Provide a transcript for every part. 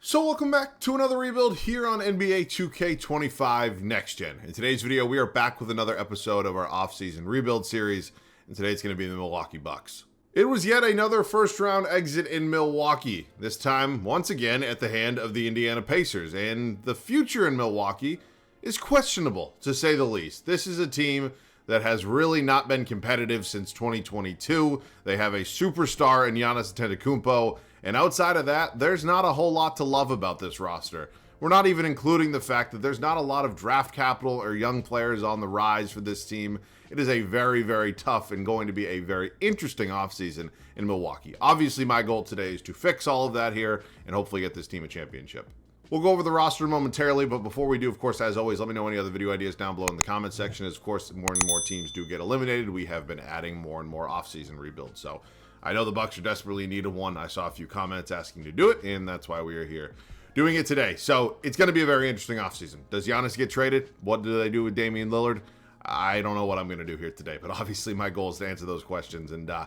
So welcome back to another rebuild here on NBA 2K25 Next Gen. In today's video, we are back with another episode of our offseason rebuild series, and today it's going to be the Milwaukee Bucks. It was yet another first-round exit in Milwaukee, this time, once again, at the hand of the Indiana Pacers, and the future in Milwaukee is questionable, to say the least. This is a team that has really not been competitive since 2022. They have a superstar in Giannis Antetokounmpo, and outside of that, there's not a whole lot to love about this roster. We're not even including the fact that there's not a lot of draft capital or young players on the rise for this team. It is a very, very tough and going to be a very interesting offseason in Milwaukee. Obviously, my goal today is to fix all of that here and hopefully get this team a championship. We'll go over the roster momentarily, but before we do, of course, as always, let me know any other video ideas down below in the comment section. As, of course, more and more teams do get eliminated, we have been adding more and more offseason rebuilds. So I know the Bucks are desperately in need of one. I saw a few comments asking to do it, and that's why we are here doing it today. So it's going to be a very interesting offseason. Does Giannis get traded? What do they do with Damian Lillard? I don't know what I'm going to do here today, but obviously my goal is to answer those questions, and yeah,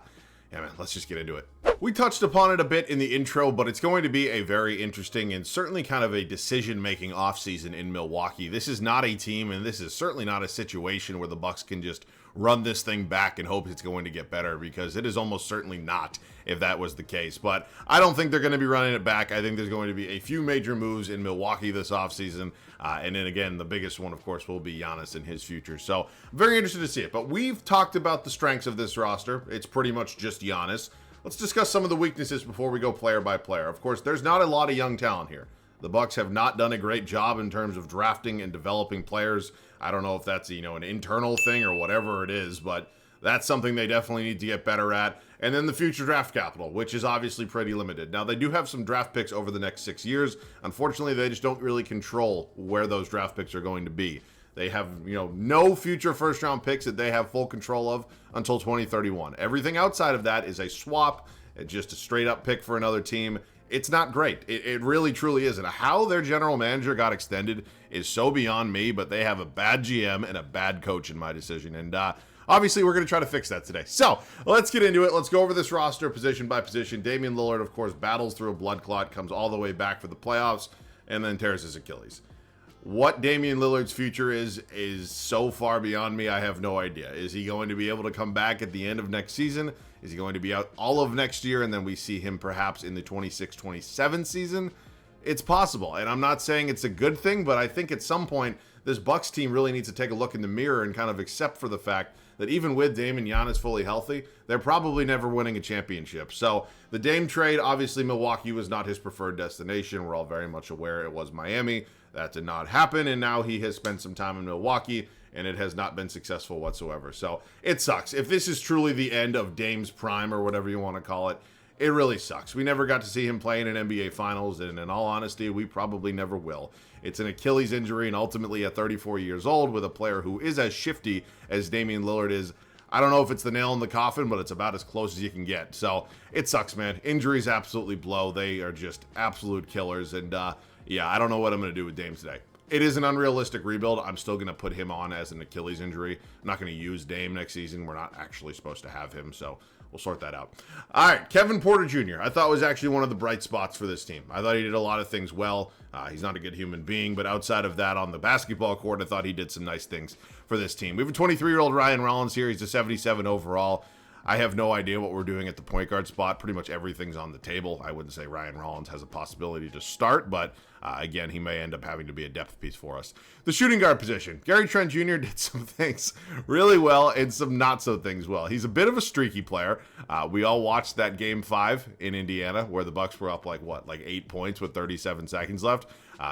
man, let's just get into it. We touched upon it a bit in the intro, but it's going to be a very interesting and certainly kind of a decision-making offseason in Milwaukee. This is not a team, and this is certainly not a situation where the Bucks can just run this thing back and hope it's going to get better, because it is almost certainly not if that was the case. But I don't think they're going to be running it back. I think there's going to be a few major moves in Milwaukee this offseason. And then again, the biggest one, of course, will be Giannis and his future. So I'm very interested to see it. But we've talked about the strengths of this roster. It's pretty much just Giannis. Let's discuss some of the weaknesses before we go player by player. Of course, there's not a lot of young talent here. The Bucks have not done a great job in terms of drafting and developing players. I don't know if that's, an internal thing or whatever it is, but that's something they definitely need to get better at. And then the future draft capital, which is obviously pretty limited. Now, they do have some draft picks over the next 6 years. Unfortunately, they just don't really control where those draft picks are going to be. They have, no future first-round picks that they have full control of until 2031. Everything outside of that is a swap, just a straight-up pick for another team. It's not great. It really, truly isn't. How their general manager got extended is so beyond me, but they have a bad GM and a bad coach in my decision. And obviously, we're going to try to fix that today. So let's get into it. Let's go over this roster position by position. Damian Lillard, of course, battles through a blood clot, comes all the way back for the playoffs, and then tears his Achilles. What Damian Lillard's future is so far beyond me, I have no idea. Is he going to be able to come back at the end of next season? Is he going to be out all of next year, and then we see him perhaps in the 26-27 season? It's possible, and I'm not saying it's a good thing, but I think at some point, this Bucks team really needs to take a look in the mirror and kind of accept for the fact that even with Dame and Giannis fully healthy, they're probably never winning a championship. So the Dame trade, obviously Milwaukee was not his preferred destination. We're all very much aware it was Miami. That did not happen, and now he has spent some time in Milwaukee, and it has not been successful whatsoever. So it sucks. If this is truly the end of Dame's prime or whatever you want to call it, it really sucks. We never got to see him play in an NBA Finals, and in all honesty, we probably never will. It's an Achilles injury, and ultimately at 34 years old with a player who is as shifty as Damian Lillard is, I don't know if it's the nail in the coffin, but it's about as close as you can get. So it sucks, man. Injuries absolutely blow. They are just absolute killers, and yeah, I don't know what I'm going to do with Dame today. It is an unrealistic rebuild. I'm still going to put him on as an Achilles injury. I'm not going to use Dame next season. We're not actually supposed to have him, so we'll sort that out. All right, Kevin Porter Jr. I thought was actually one of the bright spots for this team. I thought he did a lot of things well. He's not a good human being, but outside of that on the basketball court, I thought he did some nice things for this team. We have a 23-year-old Ryan Rollins here. He's a 77 overall. I have no idea what we're doing at the point guard spot. Pretty much everything's on the table. I wouldn't say Ryan Rollins has a possibility to start, but again, he may end up having to be a depth piece for us. The shooting guard position. Gary Trent Jr. did some things really well and some not so things well. He's a bit of a streaky player. We all watched that game 5 in Indiana where the Bucks were up like 8 points with 37 seconds left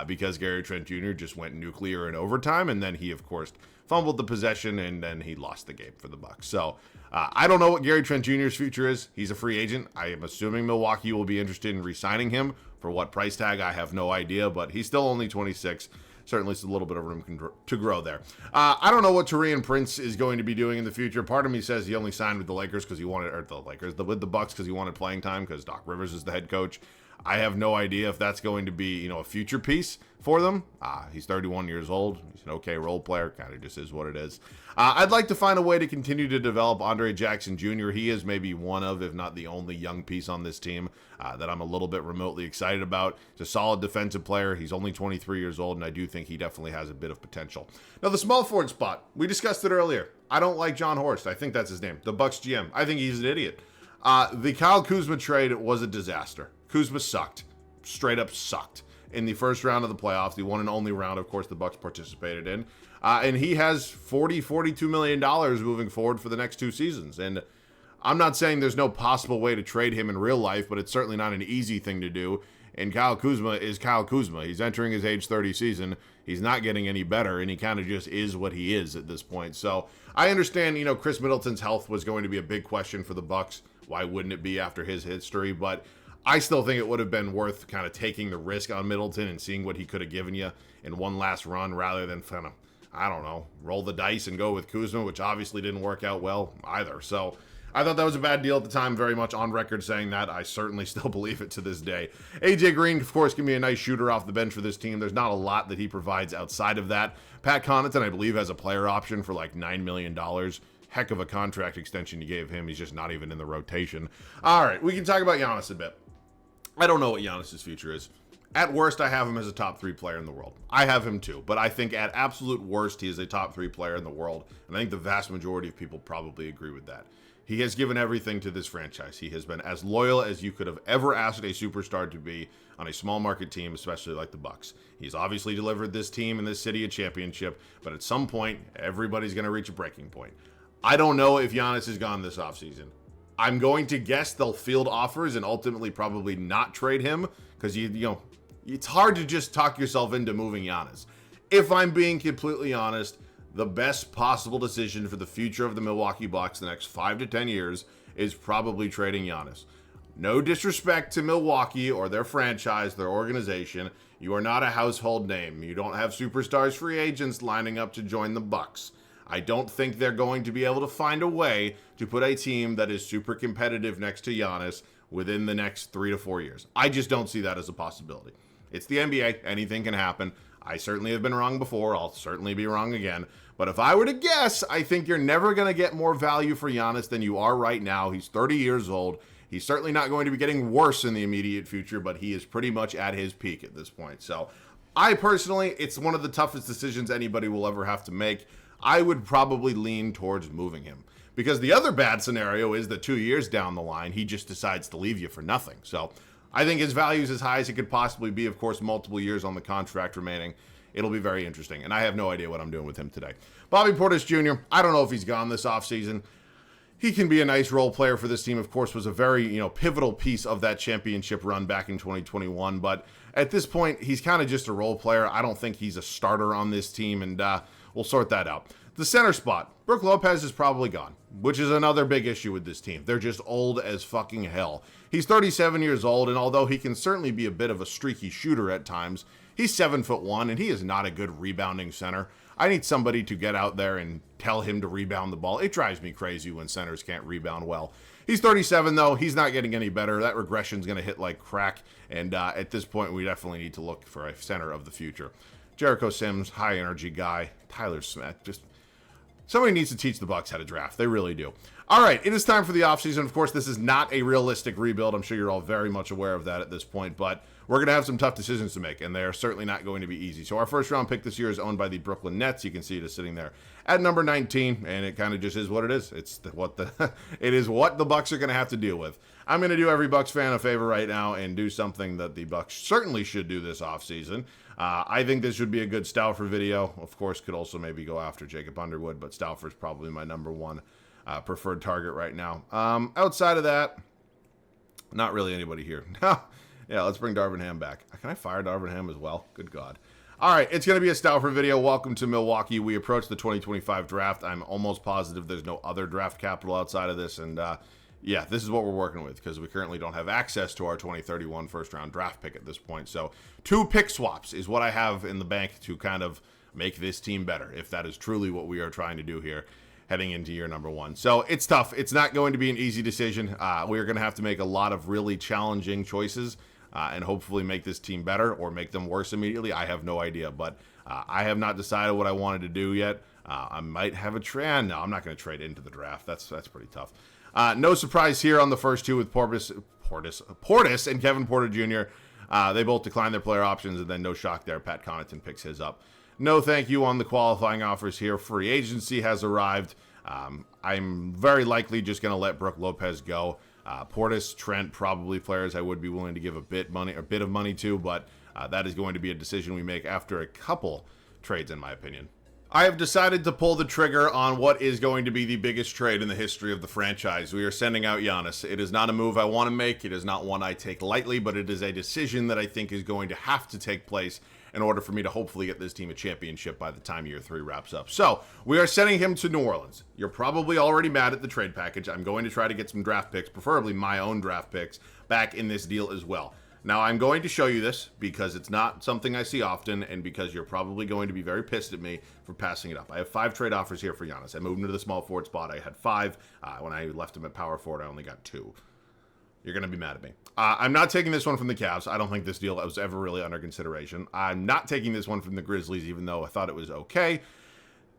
because Gary Trent Jr. just went nuclear in overtime, and then he, of course, fumbled the possession, and then he lost the game for the Bucks. So I don't know what Gary Trent Jr.'s future is. He's a free agent. I am assuming Milwaukee will be interested in re-signing him. For what price tag, I have no idea, but he's still only 26. Certainly it's a little bit of room to grow there. I don't know what Taurean Prince is going to be doing in the future. Part of me says he only signed with the Lakers because he wanted, with the Bucks because he wanted playing time because Doc Rivers is the head coach. I have no idea if that's going to be, a future piece for them. He's 31 years old. He's an okay role player. Kind of just is what it is. I'd like to find a way to continue to develop Andre Jackson Jr. He is maybe one of, if not the only young piece on this team that I'm a little bit remotely excited about. He's a solid defensive player. He's only 23 years old, and I do think he definitely has a bit of potential. Now, the small forward spot, we discussed it earlier. I don't like John Horst. I think that's his name. The Bucks GM. I think he's an idiot. The Kyle Kuzma trade was a disaster. Kuzma sucked. Straight up sucked. In the first round of the playoffs, the one and only round, of course, the Bucks participated in. And he has $42 million moving forward for the next 2 seasons. And I'm not saying there's no possible way to trade him in real life, but it's certainly not an easy thing to do. And Kyle Kuzma is Kyle Kuzma. He's entering his age 30 season. He's not getting any better, and he kind of just is what he is at this point. So I understand, Chris Middleton's health was going to be a big question for the Bucks. Why wouldn't it be after his history? But I still think it would have been worth kind of taking the risk on Middleton and seeing what he could have given you in one last run rather than kind of, roll the dice and go with Kuzma, which obviously didn't work out well either. So I thought that was a bad deal at the time, very much on record saying that. I certainly still believe it to this day. AJ Green, of course, can be a nice shooter off the bench for this team. There's not a lot that he provides outside of that. Pat Connaughton, I believe, has a player option for like $9 million. Heck of a contract extension you gave him. He's just not even in the rotation. All right, we can talk about Giannis a bit. I don't know what Giannis' future is. At worst, I have him as a top 3 player in the world. I have him too, but I think at absolute worst, he is a top 3 player in the world, and I think the vast majority of people probably agree with that. He has given everything to this franchise. He has been as loyal as you could have ever asked a superstar to be on a small market team, especially like the Bucks. He's obviously delivered this team and this city a championship, but at some point, everybody's going to reach a breaking point. I don't know if Giannis is gone this offseason. I'm going to guess they'll field offers and ultimately probably not trade him because it's hard to just talk yourself into moving Giannis. If I'm being completely honest, the best possible decision for the future of the Milwaukee Bucks the next 5 to 10 years is probably trading Giannis. No disrespect to Milwaukee or their franchise, their organization. You are not a household name. You don't have superstars free agents lining up to join the Bucks. I don't think they're going to be able to find a way to put a team that is super competitive next to Giannis within the next 3 to 4 years. I just don't see that as a possibility. It's the NBA. Anything can happen. I certainly have been wrong before. I'll certainly be wrong again. But if I were to guess, I think you're never going to get more value for Giannis than you are right now. He's 30 years old. He's certainly not going to be getting worse in the immediate future, but he is pretty much at his peak at this point. So I personally, it's one of the toughest decisions anybody will ever have to make. I would probably lean towards moving him. Because the other bad scenario is that 2 years down the line, he just decides to leave you for nothing. So I think his value is as high as it could possibly be. Of course, multiple years on the contract remaining. It'll be very interesting. And I have no idea what I'm doing with him today. Bobby Portis Jr., I don't know if he's gone this offseason. He can be a nice role player for this team. Of course, was a very, pivotal piece of that championship run back in 2021. But at this point, he's kind of just a role player. I don't think he's a starter on this team. And we'll sort that out. The center spot, Brook Lopez is probably gone, which is another big issue with this team. They're just old as fucking hell. He's 37 years old, and although he can certainly be a bit of a streaky shooter at times, he's 7'1", and he is not a good rebounding center. I need somebody to get out there and tell him to rebound the ball. It drives me crazy when centers can't rebound well. He's 37, though. He's not getting any better. That regression's going to hit like crack, and at this point, we definitely need to look for a center of the future. Jericho Sims, high-energy guy. Tyler Smith, just somebody needs to teach the Bucks how to draft. They really do. All right, it is time for the offseason. Of course, this is not a realistic rebuild. I'm sure you're all very much aware of that at this point, but we're going to have some tough decisions to make, and they are certainly not going to be easy. So our first round pick this year is owned by the Brooklyn Nets. You can see it is sitting there at number 19, and it kind of just is what it is. It is what the Bucks are going to have to deal with. I'm going to do every Bucks fan a favor right now and do something that the Bucks certainly should do this offseason. I think this would be a good Stauffer video. Of course, could also maybe go after Jacob Underwood, but Stauffer's probably my number one preferred target right now. Outside of that, not really anybody here. Yeah, let's bring Darvin Ham back. Can I fire Darvin Ham as well? Good God. All right, it's going to be a Stauffer video. Welcome to Milwaukee. We approach the 2025 draft. I'm almost positive there's no other draft capital outside of this, and yeah, this is what we're working with because we currently don't have access to our 2031 first-round draft pick at this point. So 2 pick swaps is what I have in the bank to kind of make this team better, if that is truly what we are trying to do here heading into year number 1. So it's tough. It's not going to be an easy decision. We are going to have to make a lot of really challenging choices. and hopefully make this team better or make them worse immediately. I have no idea, but I have not decided what I wanted to do yet. I might have a trade. No, I'm not going to trade into the draft. That's pretty tough. No surprise here on the first two with Portis and Kevin Porter Jr. They both declined their player options, and then no shock there. Pat Connaughton picks his up. No thank you on the qualifying offers here. Free agency has arrived. I'm very likely just going to let Brook Lopez go. Portis, Trent, probably players I would be willing to give a bit of money to, but that is going to be a decision we make after a couple trades, in my opinion. I have decided to pull the trigger on what is going to be the biggest trade in the history of the franchise. We are sending out Giannis. It is not a move I want to make. It is not one I take lightly, but it is a decision that I think is going to have to take place in order for me to hopefully get this team a championship by the time year 3 wraps up. So, we are sending him to New Orleans. You're probably already mad at the trade package. I'm going to try to get some draft picks, preferably my own draft picks, back in this deal as well. Now, I'm going to show you this because it's not something I see often and because you're probably going to be very pissed at me for passing it up. I have 5 trade offers here for Giannis. I moved him to the small forward spot. I had 5. When I left him at power forward, I only got 2. You're going to be mad at me. I'm not taking this one from the Cavs. I don't think this deal was ever really under consideration. I'm not taking this one from the Grizzlies, even though I thought it was okay.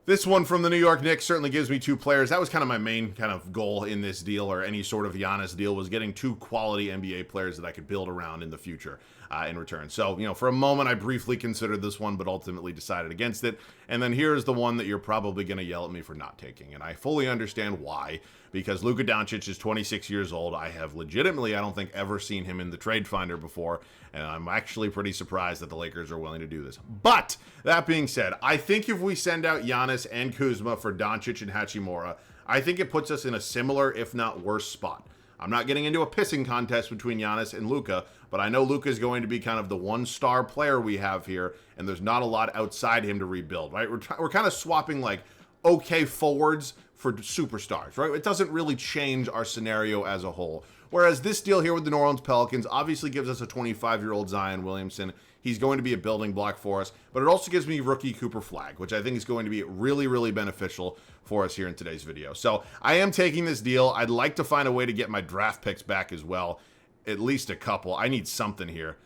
This one from the New York Knicks certainly gives me 2 players. That was kind of my main kind of goal in this deal, or any sort of Giannis deal, was getting 2 quality NBA players that I could build around in the future in return. So, for a moment, I briefly considered this one, but ultimately decided against it. And then here's the one that you're probably going to yell at me for not taking. And I fully understand why, because Luka Doncic is 26 years old. I have legitimately, I don't think, ever seen him in the trade finder before, and I'm actually pretty surprised that the Lakers are willing to do this. But, that being said, I think if we send out Giannis and Kuzma for Doncic and Hachimura, I think it puts us in a similar, if not worse, spot. I'm not getting into a pissing contest between Giannis and Luka, but I know Luka is going to be kind of the one-star player we have here, and there's not a lot outside him to rebuild, right? We're kind of swapping, like, okay forwards for superstars, right? It doesn't really change our scenario as a whole. Whereas this deal here with the New Orleans Pelicans obviously gives us a 25-year-old Zion Williamson. He's going to be a building block for us, but it also gives me rookie Cooper Flagg, which I think is going to be really, really beneficial for us here in today's video. So I am taking this deal. I'd like to find a way to get my draft picks back as well, at least a couple. I need something here.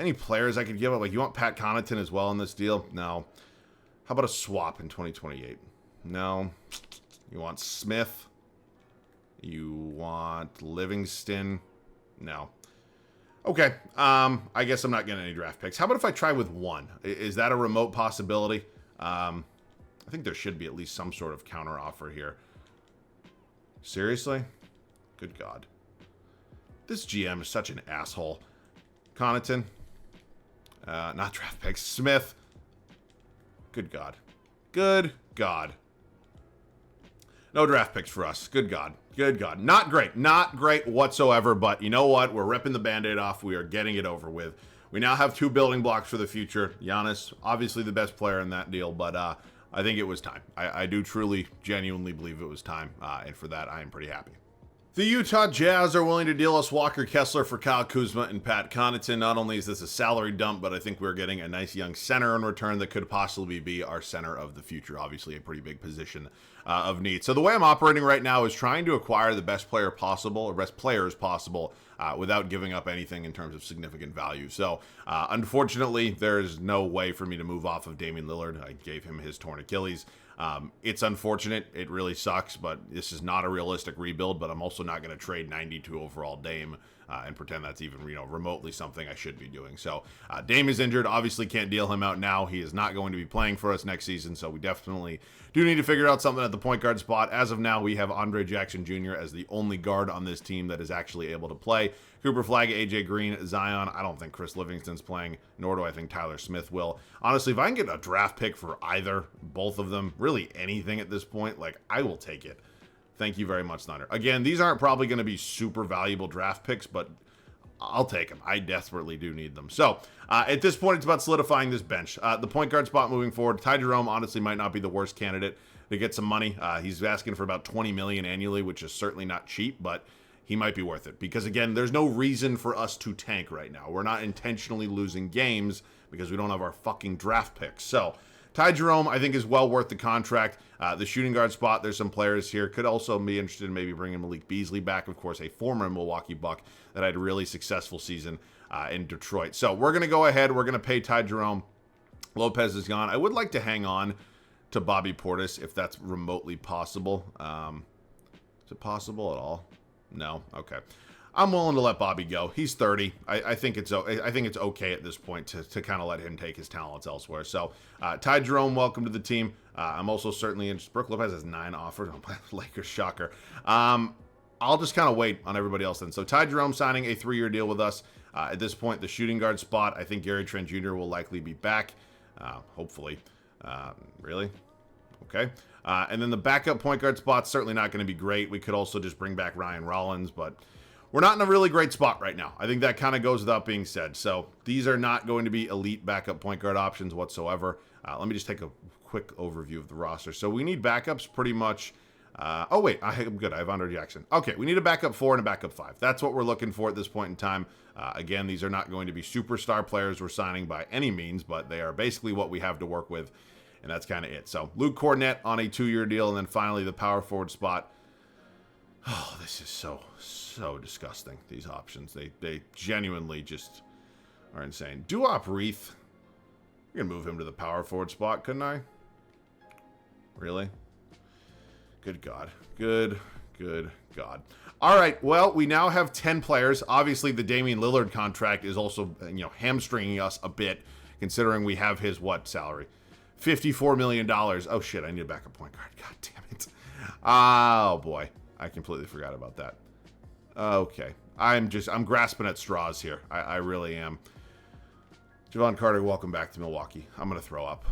Any players I could give up? Like, you want Pat Connaughton as well in this deal? No. How about a swap in 2028? No. You want Smith? You want Livingston? No. Okay, I guess I'm not getting any draft picks. How about if I try with 1? Is that a remote possibility? I think there should be at least some sort of counter offer here. Seriously? Good God. This GM is such an asshole. Connaughton? Not draft picks. Smith? Good God. Good God. No draft picks for us. Good God. Good God. Not great. Not great whatsoever, but you know what? We're ripping the Band-Aid off. We are getting it over with. We now have 2 building blocks for the future. Giannis, obviously the best player in that deal, but I think it was time. I do truly, genuinely believe it was time, and for that, I am pretty happy. The Utah Jazz are willing to deal us Walker Kessler for Kyle Kuzma and Pat Connaughton. Not only is this a salary dump, but I think we're getting a nice young center in return that could possibly be our center of the future. Obviously, a pretty big position of need. So the way I'm operating right now is trying to acquire the best player possible, or best players possible, without giving up anything in terms of significant value. So, unfortunately, there's no way for me to move off of Damian Lillard. I gave him his torn Achilles. It's unfortunate. It really sucks, but this is not a realistic rebuild, but I'm also not going to trade 92 overall Dame and pretend that's even, remotely something I should be doing. So Dame is injured. Obviously can't deal him out now. He is not going to be playing for us next season, so we definitely do need to figure out something at the point guard spot. As of now, we have Andre Jackson Jr. as the only guard on this team that is actually able to play. Cooper Flagg, AJ Green, Zion. I don't think Chris Livingston's playing, nor do I think Tyler Smith will. Honestly, if I can get a draft pick for both of them, really anything at this point, I will take it. Thank you very much, Thunder. Again, these aren't probably going to be super valuable draft picks, but I'll take them. I desperately do need them. So, at this point, it's about solidifying this bench. The point guard spot moving forward, Ty Jerome honestly might not be the worst candidate to get some money. He's asking for about $20 million annually, which is certainly not cheap, but he might be worth it. Because, again, there's no reason for us to tank right now. We're not intentionally losing games because we don't have our fucking draft picks. So, Ty Jerome, I think, is well worth the contract. The shooting guard spot, there's some players here. Could also be interested in maybe bringing Malik Beasley back, of course, a former Milwaukee Buck that had a really successful season in Detroit. So we're going to go ahead. We're going to pay Ty Jerome. Lopez is gone. I would like to hang on to Bobby Portis if that's remotely possible. Is it possible at all? No? Okay. I'm willing to let Bobby go. He's 30. I think it's okay at this point to kind of let him take his talents elsewhere. So, Ty Jerome, welcome to the team. I'm also certainly interested. Brook Lopez has 9 offers. Lakers, shocker. I'll just kind of wait on everybody else then. So, Ty Jerome signing a 3-year deal with us. At this point, the shooting guard spot, I think Gary Trent Jr. will likely be back. Hopefully. Really? Okay. And then the backup point guard spot's certainly not going to be great. We could also just bring back Ryan Rollins, but we're not in a really great spot right now. I think that kind of goes without being said. So these are not going to be elite backup point guard options whatsoever. Let me just take a quick overview of the roster. So we need backups pretty much. Oh, wait. I'm good. I have Andre Jackson. Okay, we need a backup 4 and a backup 5. That's what we're looking for at this point in time. Again, these are not going to be superstar players we're signing by any means, but they are basically what we have to work with, and that's kind of it. So Luke Cornett on a 2-year deal, and then finally the power forward spot. Oh, this is so disgusting, these options. They genuinely just are insane. Duop Reith. I can move him to the power forward spot, couldn't I? Really? Good God. Good God. All right, well, we now have 10 players. Obviously, the Damian Lillard contract is also, hamstringing us a bit, considering we have his, salary? $54 million. Oh, shit, I need a backup point guard. God damn it. Oh, boy. I completely forgot about that. Okay. I'm grasping at straws here. I really am. Javon Carter, welcome back to Milwaukee. I'm going to throw up.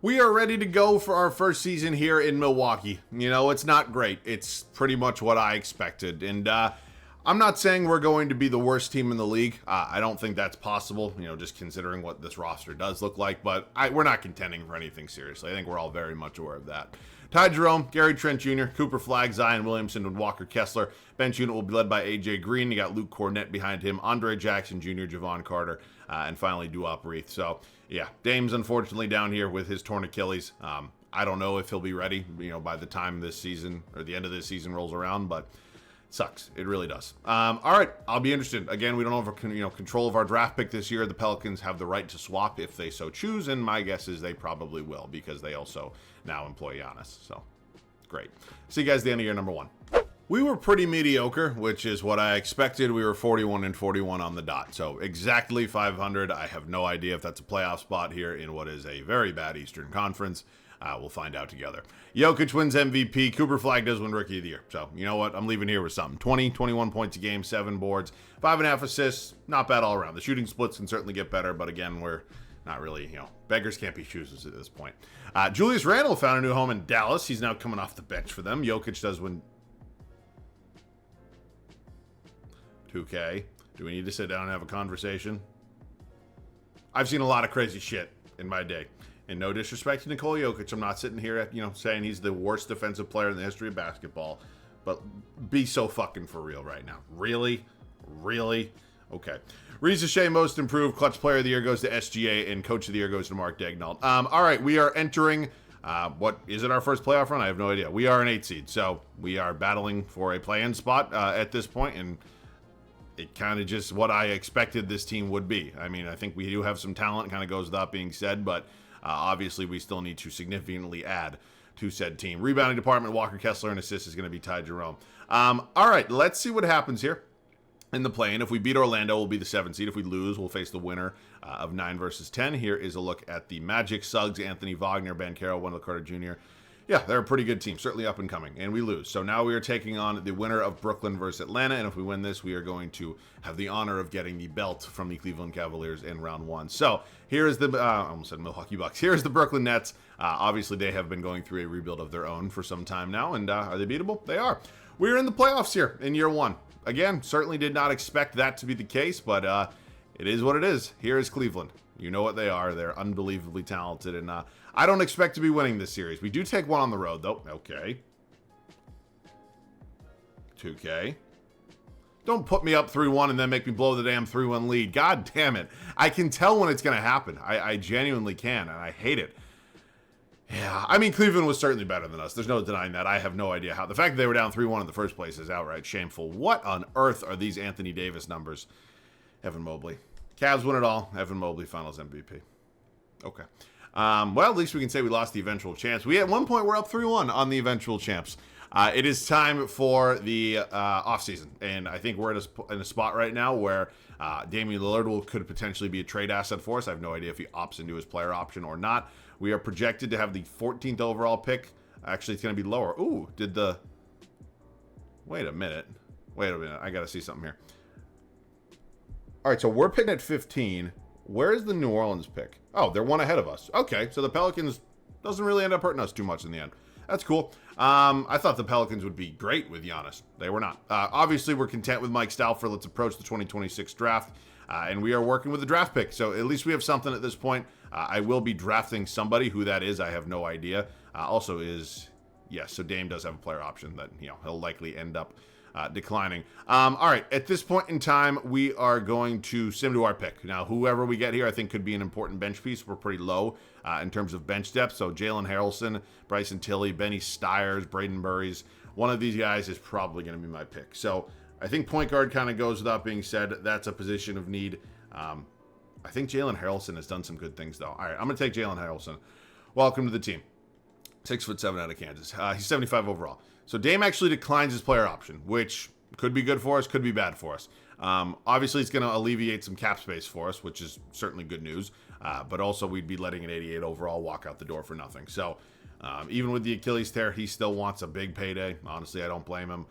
We are ready to go for our first season here in Milwaukee. It's not great. It's pretty much what I expected. And I'm not saying we're going to be the worst team in the league. I don't think that's possible, just considering what this roster does look like. But we're not contending for anything seriously. I think we're all very much aware of that. Ty Jerome, Gary Trent Jr., Cooper Flagg, Zion Williamson, and Walker Kessler. Bench unit will be led by A.J. Green. You got Luke Cornett behind him, Andre Jackson Jr., Javon Carter, and finally Duop Reith. So, yeah, Dame's unfortunately down here with his torn Achilles. I don't know if he'll be ready, by the time this season or the end of this season rolls around, but it sucks. It really does. All right, I'll be interested. Again, we don't have control of our draft pick this year. The Pelicans have the right to swap if they so choose, and my guess is they probably will because they also now employ Giannis. So, great. See you guys at the end of year number 1. We were pretty mediocre, which is what I expected. We were 41-41 on the dot. So exactly 500. I have no idea if that's a playoff spot here in what is a very bad Eastern Conference. We'll find out together. Jokic wins MVP. Cooper Flagg does win Rookie of the Year. So, you know what? I'm leaving here with something. 21 points a game, 7 boards, 5.5 assists. Not bad all around. The shooting splits can certainly get better, but again, we're not really, beggars can't be choosers at this point. Julius Randle found a new home in Dallas. He's now coming off the bench for them. Jokic does win 2K. Do we need to sit down and have a conversation? I've seen a lot of crazy shit in my day. And no disrespect to Nikola Jokic, I'm not sitting here saying he's the worst defensive player in the history of basketball. But be so fucking for real right now. Really? Really? Okay. Reza Shea, most improved. Clutch player of the year goes to SGA, and coach of the year goes to Mark Daigneault. All right, we are entering, what, is it our first playoff run? I have no idea. We are an 8 seed, so we are battling for a play-in spot at this point, and it kind of just what I expected this team would be. I mean, I think we do have some talent, kind of goes without being said, but obviously we still need to significantly add to said team. Rebounding department, Walker Kessler, and assist is going to be Ty Jerome. All right, let's see what happens here in the play-in. If we beat Orlando, we'll be the 7th seed. If we lose, we'll face the winner of 9 versus 10. Here is a look at the Magic, Suggs, Anthony Wagner, Ben Carroll, Wendell Carter Jr. Yeah, they're a pretty good team, certainly up and coming, and we lose. So now we are taking on the winner of Brooklyn versus Atlanta, and if we win this, we are going to have the honor of getting the belt from the Cleveland Cavaliers in round 1. So here is the, I almost said Milwaukee Bucks. Here is the Brooklyn Nets. Obviously, they have been going through a rebuild of their own for some time now, and are they beatable? They are. We're in the playoffs here in year 1. Again, certainly did not expect that to be the case, but it is what it is. Here is Cleveland. You know what they are. They're unbelievably talented, and I don't expect to be winning this series. We do take one on the road, though. Okay. 2K. Don't put me up 3-1 and then make me blow the damn 3-1 lead. God damn it. I can tell when it's going to happen. I genuinely can, and I hate it. Yeah, I mean, Cleveland was certainly better than us. There's no denying that. I have no idea how. The fact that they were down 3-1 in the first place is outright shameful. What on earth are these Anthony Davis numbers? Evan Mobley. Cavs win it all. Evan Mobley, Finals MVP. Okay. Well, at least we can say we lost the eventual champs. We at one point were up 3-1 on the eventual champs. It is time for the offseason, and I think we're in a spot right now where Damian Lillard could potentially be a trade asset for us. I have no idea if he opts into his player option or not. We are projected to have the 14th overall pick. Actually, it's going to be lower. Ooh, Wait a minute. I got to see something here. All right, so we're picking at 15. Where is the New Orleans pick? Oh, they're one ahead of us. Okay, so the Pelicans doesn't really end up hurting us too much in the end. That's cool. I thought the Pelicans would be great with Giannis. They were not. Obviously, we're content with Mike Stouffer. Let's approach the 2026 draft. And we are working with the draft pick. So at least we have something at this point. I will be drafting somebody. Who that is, I have no idea. So Dame does have a player option that he'll likely end up declining. All right, at this point in time, we are going to sim to our pick. Now, whoever we get here, I think could be an important bench piece. We're pretty low in terms of bench depth. So Jalen Harrelson, Bryson Tilley, Benny Stiers, Braden Murray's. One of these guys is probably going to be my pick. So I think point guard kind of goes without being said. That's a position of need. I think Jalen Harrelson has done some good things, though. All right, I'm going to take Jalen Harrelson. Welcome to the team. 6'7" out of Kansas. He's 75 overall. So Dame actually declines his player option, which could be good for us, could be bad for us. Obviously, it's going to alleviate some cap space for us, which is certainly good news. But also, we'd be letting an 88 overall walk out the door for nothing. So even with the Achilles tear, he still wants a big payday. Honestly, I don't blame him.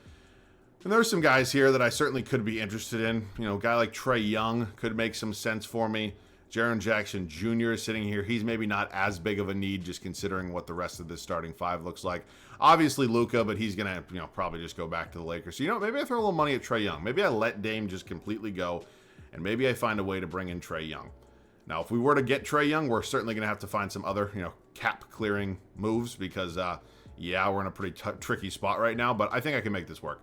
And there's some guys here that I certainly could be interested in. A guy like Trae Young could make some sense for me. Jaren Jackson Jr. is sitting here. He's maybe not as big of a need, just considering what the rest of this starting five looks like. Obviously Luka, but he's gonna probably just go back to the Lakers. So maybe I throw a little money at Trae Young. Maybe I let Dame just completely go, and maybe I find a way to bring in Trae Young. Now, if we were to get Trae Young, we're certainly gonna have to find some other cap clearing moves because we're in a pretty tricky spot right now. But I think I can make this work.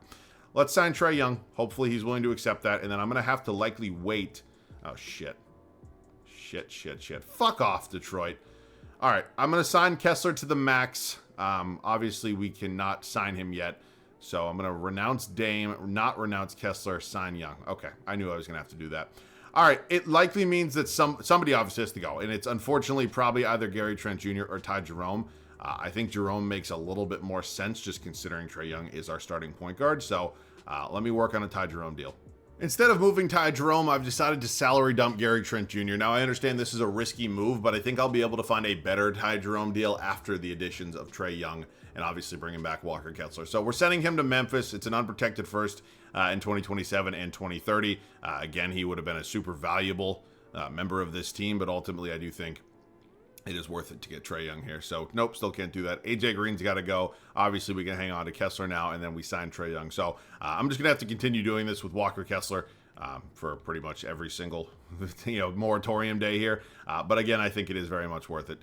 Let's sign Trae Young. Hopefully he's willing to accept that, and then I'm gonna have to likely wait. Oh shit. Fuck off, Detroit. All right, I'm going to sign Kessler to the max. Obviously, we cannot sign him yet. So I'm going to renounce Dame, not renounce Kessler, sign Young. Okay, I knew I was going to have to do that. All right, it likely means that somebody obviously has to go. And it's unfortunately probably either Gary Trent Jr. or Ty Jerome. I think Jerome makes a little bit more sense just considering Trae Young is our starting point guard. So let me work on a Ty Jerome deal. Instead of moving Ty Jerome, I've decided to salary dump Gary Trent Jr. Now, I understand this is a risky move, but I think I'll be able to find a better Ty Jerome deal after the additions of Trae Young and obviously bringing back Walker Kessler. So we're sending him to Memphis. It's an unprotected first in 2027 and 2030. Again, he would have been a super valuable member of this team, but ultimately I do think it is worth it to get Trae Young here. So, nope, still can't do that. AJ Green's got to go. Obviously, we can hang on to Kessler now, and then we sign Trae Young. So, I'm just going to have to continue doing this with Walker Kessler for pretty much every single, moratorium day here. But again, I think it is very much worth it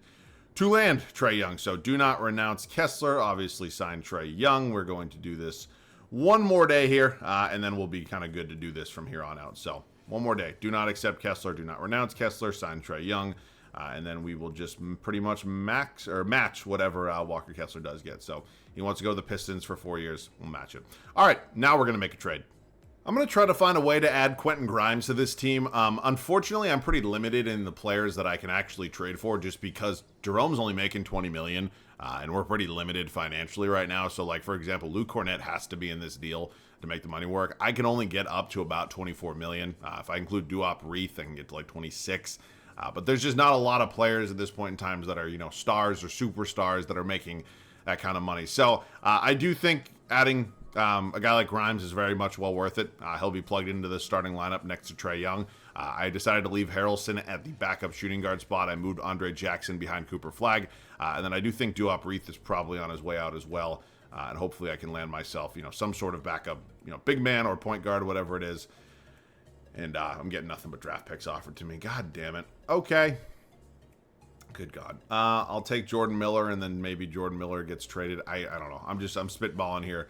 to land Trae Young. So, do not renounce Kessler. Obviously, sign Trae Young. We're going to do this one more day here, and then we'll be kind of good to do this from here on out. So, one more day. Do not accept Kessler. Do not renounce Kessler. Sign Trae Young. And then we will just pretty much match whatever Walker Kessler does get. So he wants to go to the Pistons for 4 years. We'll match it. All right, now we're going to make a trade. I'm going to try to find a way to add Quentin Grimes to this team. Unfortunately, I'm pretty limited in the players that I can actually trade for just because Jerome's only making $20 million, and we're pretty limited financially right now. So, like, for example, Luke Cornett has to be in this deal to make the money work. I can only get up to about $24 million. If I include Duop Reith, I can get to like 26. But there's just not a lot of players at this point in time that are, stars or superstars that are making that kind of money. So I do think adding a guy like Grimes is very much well worth it. He'll be plugged into the starting lineup next to Trae Young. I decided to leave Harrelson at the backup shooting guard spot. I moved Andre Jackson behind Cooper Flagg. And then I do think Duop Reith is probably on his way out as well. And hopefully I can land myself, some sort of backup, big man or point guard, whatever it is. And I'm getting nothing but draft picks offered to me. God damn it. Okay. Good God. I'll take Jordan Miller, and then maybe Jordan Miller gets traded. I don't know. I'm spitballing here,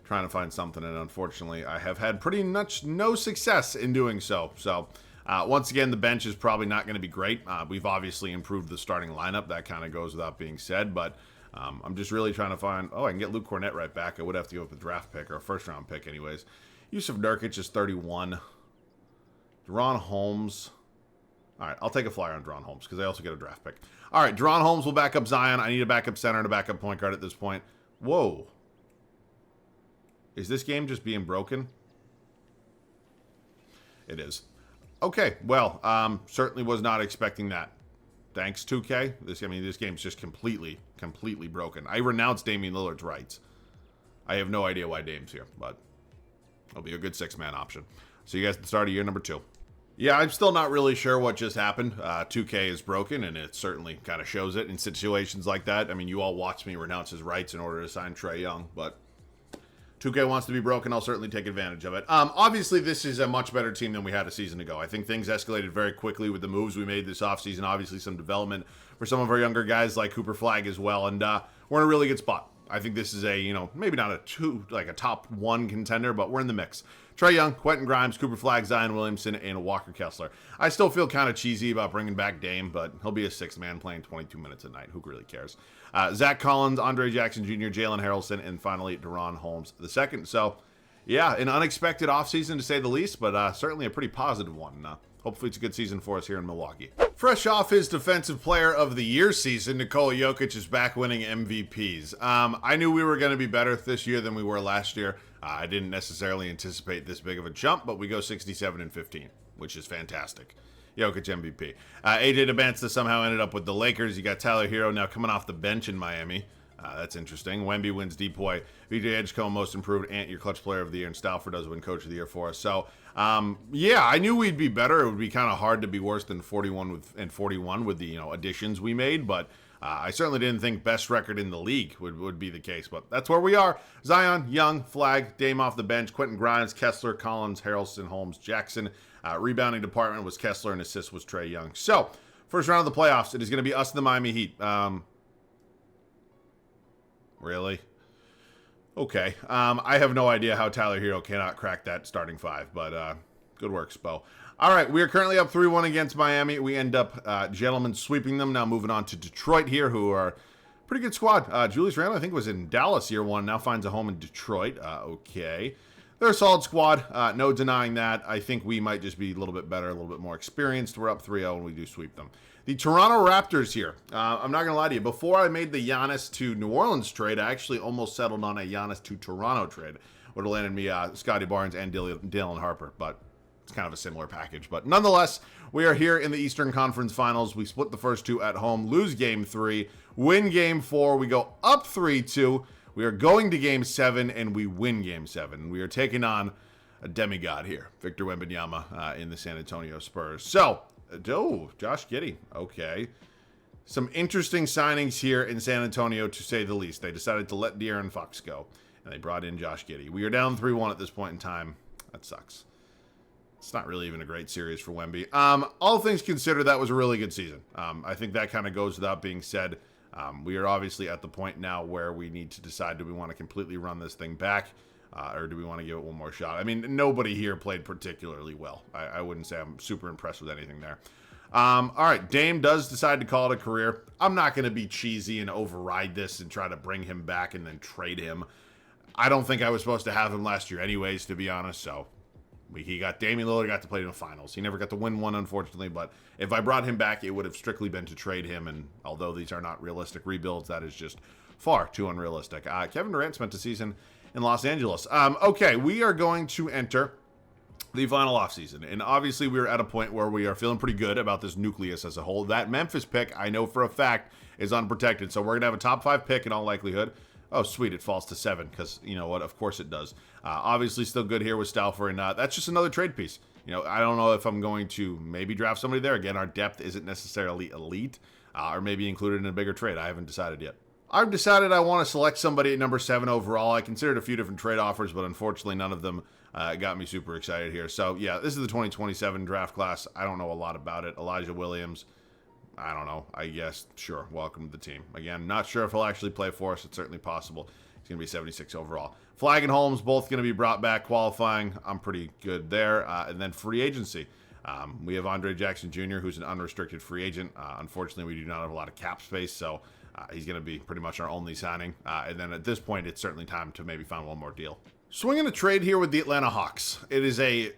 trying to find something, and unfortunately, I have had pretty much no success in doing so. So Once again, the bench is probably not going to be great. We've obviously improved the starting lineup. That kind of goes without being said, but I'm just really trying to find... Oh, I can get Luke Cornett right back. I would have to go with a draft pick, or a first-round pick anyways. Yusuf Nurkic is 31. Deron Holmes... All right, I'll take a flyer on Deron Holmes because I also get a draft pick. All right, Deron Holmes will back up Zion. I need a backup center and a backup point guard at this point. Whoa. Is this game just being broken? It is. Okay, well, certainly was not expecting that. Thanks, 2K. This game's just completely broken. I renounce Damian Lillard's rights. I have no idea why Dame's here, but it'll be a good six-man option. See you guys at the start of year number 2. Yeah, I'm still not really sure what just happened. 2K is broken, and it certainly kind of shows it in situations like that. I mean, you all watched me renounce his rights in order to sign Trae Young, but 2K wants to be broken. I'll certainly take advantage of it. Obviously, this is a much better team than we had a season ago. I think things escalated very quickly with the moves we made this offseason. Obviously, some development for some of our younger guys like Cooper Flagg as well, and we're in a really good spot. I think this is maybe not a top 1 contender, but we're in the mix. Trae Young, Quentin Grimes, Cooper Flagg, Zion Williamson, and Walker Kessler. I still feel kind of cheesy about bringing back Dame, but he'll be a sixth man playing 22 minutes a night. Who really cares? Zach Collins, Andre Jackson Jr., Jalen Harrelson, and finally Deron Holmes II. So, yeah, an unexpected offseason to say the least, but certainly a pretty positive one. Hopefully it's a good season for us here in Milwaukee. Fresh off his Defensive Player of the Year season, Nikola Jokic is back winning MVPs. I knew we were going to be better this year than we were last year. I didn't necessarily anticipate this big of a jump, but we go 67-15, which is fantastic. Jokic MVP. AJ Debantza somehow ended up with the Lakers. You got Tyler Hero now coming off the bench in Miami. That's interesting. Wemby wins Depoy. VJ Edgecombe Most Improved. Ant, your Clutch Player of the Year. And Stauffer does win Coach of the Year for us. So, yeah, I knew we'd be better. It would be kind of hard to be worse than 41 with the additions we made, but I certainly didn't think best record in the league would be the case, but that's where we are. Zion, Young, Flagg, Dame off the bench, Quentin Grimes, Kessler, Collins, Harrelson, Holmes, Jackson. Rebounding department was Kessler, and assist was Trae Young. So, first round of the playoffs, it is going to be us and the Miami Heat. Really? Okay. I have no idea how Tyler Hero cannot crack that starting 5, but good work, Spo. All right, we are currently up 3-1 against Miami. We end up, gentlemen, sweeping them. Now moving on to Detroit here, who are a pretty good squad. Julius Randle, I think, was in Dallas year 1, now finds a home in Detroit. Okay. They're a solid squad. No denying that. I think we might just be a little bit better, a little bit more experienced. We're up 3-0, and we do sweep them. The Toronto Raptors here. I'm not going to lie to you. Before I made the Giannis to New Orleans trade, I actually almost settled on a Giannis to Toronto trade. Would have landed me Scotty Barnes and Dillon Harper, but it's kind of a similar package. But nonetheless, we are here in the Eastern Conference Finals. We split the first 2 at home, lose Game 3, win Game 4. We go up 3-2. We are going to Game 7, and we win Game 7. We are taking on a demigod here, Victor Wembanyama in the San Antonio Spurs. So, Josh Giddey. Okay. Some interesting signings here in San Antonio, to say the least. They decided to let De'Aaron Fox go, and they brought in Josh Giddey. We are down 3-1 at this point in time. That sucks. It's not really even a great series for Wemby. All things considered, that was a really good season. I think that kind of goes without being said. We are obviously at the point now where we need to decide, do we want to completely run this thing back, or do we want to give it one more shot? I mean, nobody here played particularly well. I wouldn't say I'm super impressed with anything there. All right, Dame does decide to call it a career. I'm not going to be cheesy and override this and try to bring him back and then trade him. I don't think I was supposed to have him last year anyways, to be honest, so... Damian Lillard got to play in the finals. He never got to win one, unfortunately, but if I brought him back, it would have strictly been to trade him, and although these are not realistic rebuilds, that is just far too unrealistic. Kevin Durant spent a season in Los Angeles. Okay, we are going to enter the final offseason, and obviously we're at a point where we are feeling pretty good about this nucleus as a whole. That Memphis pick, I know for a fact, is unprotected, so we're going to have a top 5 pick in all likelihood. Oh, sweet, it falls to 7, because, you know what, of course it does. Obviously still good here with Stauffer, and that's just another trade piece. You know, I don't know if I'm going to maybe draft somebody there. Again, our depth isn't necessarily elite, or maybe included in a bigger trade. I haven't decided yet. I've decided I want to select somebody at number 7 overall. I considered a few different trade offers, but unfortunately none of them got me super excited here. So, yeah, this is the 2027 draft class. I don't know a lot about it. Elijah Williams, I don't know. I guess, sure, welcome to the team. Again, not sure if he'll actually play for us. It's certainly possible. He's going to be 76 overall. Flagg and Holmes both going to be brought back qualifying. I'm pretty good there. And then free agency. We have Andre Jackson Jr., who's an unrestricted free agent. Unfortunately, we do not have a lot of cap space, so he's going to be pretty much our only signing. And then at this point, it's certainly time to maybe find one more deal. Swinging a trade here with the Atlanta Hawks. It is a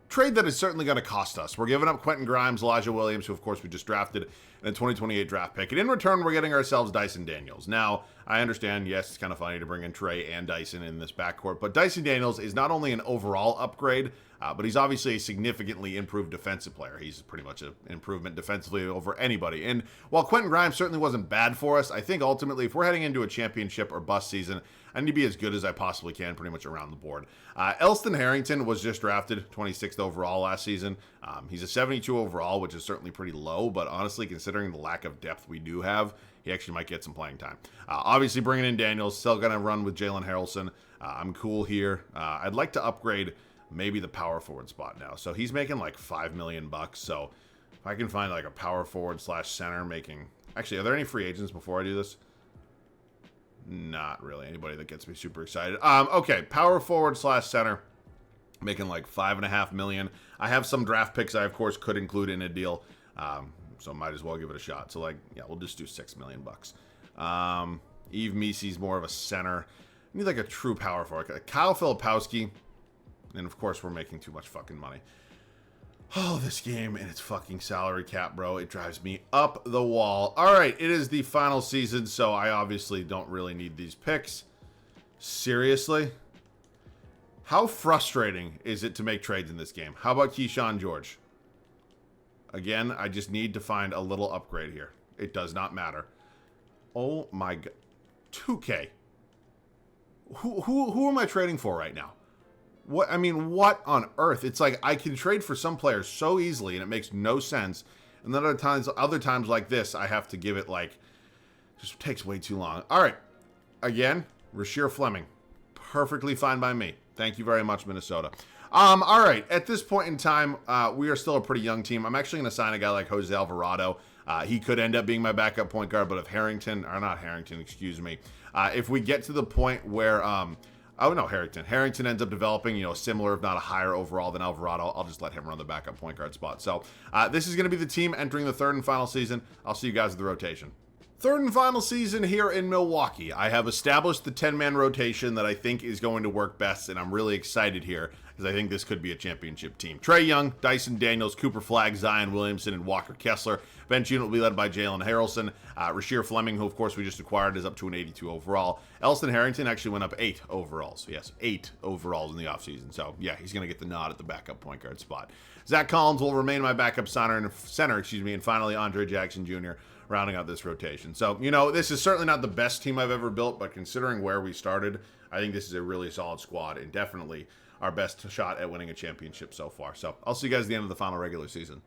trade that is certainly going to cost us. We're giving up Quentin Grimes, Elijah Williams, who of course we just drafted, and a 2028 draft pick. And in return, we're getting ourselves Dyson Daniels. Now, I understand, yes, it's kind of funny to bring in Trey and Dyson in this backcourt, but Dyson Daniels is not only an overall upgrade, but he's obviously a significantly improved defensive player. He's pretty much an improvement defensively over anybody. And while Quentin Grimes certainly wasn't bad for us, I think ultimately if we're heading into a championship or bust season, I need to be as good as I possibly can pretty much around the board. Elston Harrington was just drafted 26th overall last season. He's a 72 overall, which is certainly pretty low, but honestly, considering the lack of depth we do have, he actually might get some playing time. Obviously, bringing in Daniels, still going to run with Jalen Harrelson. I'm cool here. I'd like to upgrade maybe the power forward spot now. So he's making like $5 million bucks. So if I can find like a power forward / center making... Actually, are there any free agents before I do this? Not really anybody that gets me super excited. Okay, power forward / center, making like $5.5 million. I have some draft picks I, of course, could include in a deal, so might as well give it a shot. So, like, yeah, we'll just do $6 million bucks. Yves Missy's more of a center. I need like a true power forward. Kyle Filipowski, and of course, we're making too much fucking money. Oh, this game and its fucking salary cap, bro. It drives me up the wall. All right, it is the final season, so I obviously don't really need these picks. Seriously? How frustrating is it to make trades in this game? How about Keyshawn George? Again, I just need to find a little upgrade here. It does not matter. Oh my god. 2K. Who am I trading for right now? What, I mean, what on earth? It's like I can trade for some players so easily and it makes no sense. And then other times like this, I have to give it like, just takes way too long. All right. Again, Rasheer Fleming. Perfectly fine by me. Thank you very much, Minnesota. All right. At this point in time, we are still a pretty young team. I'm actually going to sign a guy like Jose Alvarado. He could end up being my backup point guard, but if if we get to the point where, Harrington ends up developing, similar, if not a higher overall than Alvarado, I'll just let him run the backup point guard spot. So this is going to be the team entering the third and final season. I'll see you guys at the rotation. Third and final season here in Milwaukee. I have established the 10-man rotation that I think is going to work best, and I'm really excited here because I think this could be a championship team. Trae Young, Dyson Daniels, Cooper Flagg, Zion Williamson, and Walker Kessler. Bench unit will be led by Jalen Harrelson. Rasheer Fleming, who of course we just acquired, is up to an 82 overall. Elston Harrington actually went up 8 overalls. Yes, 8 overalls in the offseason. So yeah, he's going to get the nod at the backup point guard spot. Zach Collins will remain my backup center, and finally Andre Jackson Jr. rounding out this rotation. So, this is certainly not the best team I've ever built, but considering where we started, I think this is a really solid squad and definitely our best shot at winning a championship so far. So I'll see you guys at the end of the final regular season.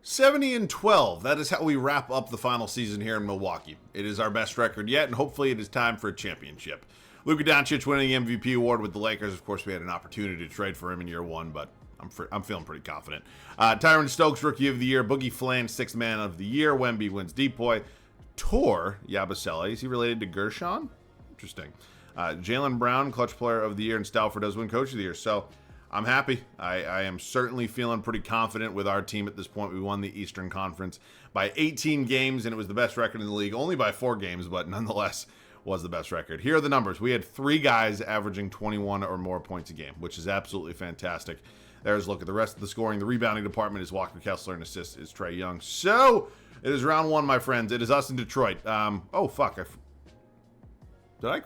70-12. That is how we wrap up the final season here in Milwaukee. It is our best record yet, and hopefully it is time for a championship. Luka Doncic winning the MVP award with the Lakers. Of course, we had an opportunity to trade for him in year one, but I'm feeling pretty confident. Tyron Stokes, Rookie of the Year. Boogie Flan, Sixth Man of the Year. Wemby wins Depoy. Tor Yabusele. Is he related to Gershon? Interesting. Jaylen Brown, Clutch Player of the Year. And Stauffer does win Coach of the Year. So I'm happy. I am certainly feeling pretty confident with our team at this point. We won the Eastern Conference by 18 games, and it was the best record in the league. Only by 4 games, but nonetheless was the best record. Here are the numbers. We had 3 guys averaging 21 or more points a game, which is absolutely fantastic. There's a look at the rest of the scoring. The rebounding department is Walker Kessler, and assists is Trae Young. So it is round 1, my friends. It is us in Detroit. Oh, fuck. Did I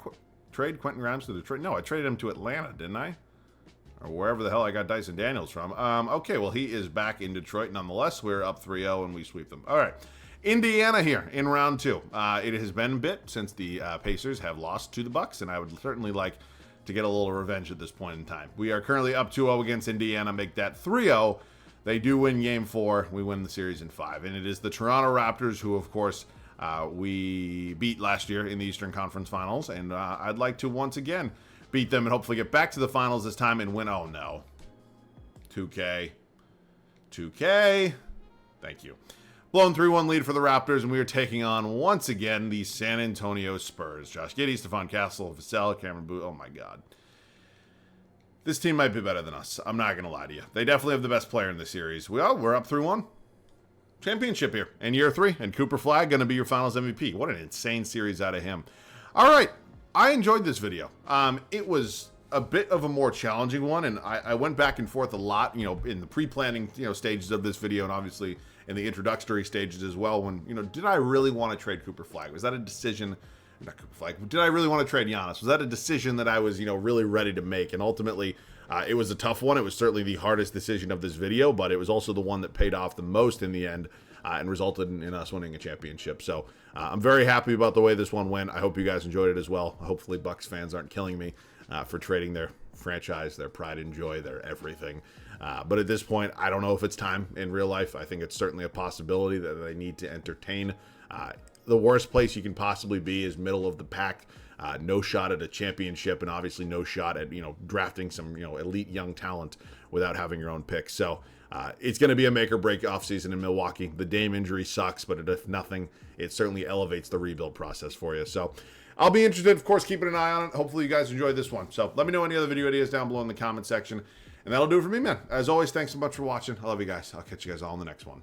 trade Quentin Grimes to Detroit? No, I traded him to Atlanta, didn't I? Or wherever the hell I got Dyson Daniels from. Okay, well, he is back in Detroit. Nonetheless, we're up 3-0, and we sweep them. All right. Indiana here in round 2. It has been a bit since the Pacers have lost to the Bucks, and I would certainly like to get a little revenge at this point in time. We are currently up 2-0 against Indiana. Make that 3-0. They do win game 4. We win the series in 5. And it is the Toronto Raptors who, of course, we beat last year in the Eastern Conference Finals. And I'd like to once again beat them and hopefully get back to the finals this time and win. Oh, no. 2K. Thank you. Blown 3-1 lead for the Raptors, and we are taking on, once again, the San Antonio Spurs. Josh Giddey, Stephon Castle, Vassell, Cameron Booth. Oh, my God. This team might be better than us. I'm not going to lie to you. They definitely have the best player in the series. We're up 3-1. Championship here in year 3. And Cooper Flagg going to be your finals MVP. What an insane series out of him. All right. I enjoyed this video. It was a bit of a more challenging one. And I went back and forth a lot, in the pre-planning, stages of this video. And obviously in the introductory stages as well. When, did I really want to trade Cooper Flagg? Was that a decision? Not Cooper Flagg. Did I really want to trade Giannis? Was that a decision that I was, really ready to make? And ultimately, it was a tough one. It was certainly the hardest decision of this video, but it was also the one that paid off the most in the end and resulted in us winning a championship. So I'm very happy about the way this one went. I hope you guys enjoyed it as well. Hopefully Bucks fans aren't killing me for trading their franchise, their pride and joy, their everything. But at this point, I don't know if it's time in real life. I think it's certainly a possibility that they need to entertain. The worst place you can possibly be is middle of the pack. No shot at a championship, and obviously no shot at drafting some elite young talent without having your own pick. So it's going to be a make or break offseason in Milwaukee. The Dame injury sucks, but if nothing, it certainly elevates the rebuild process for you. So I'll be interested, of course, keeping an eye on it. Hopefully you guys enjoyed this one. So let me know any other video ideas down below in the comment section, and that'll do it for me, man. As always, thanks so much for watching. I love you guys. I'll catch you guys all in the next one.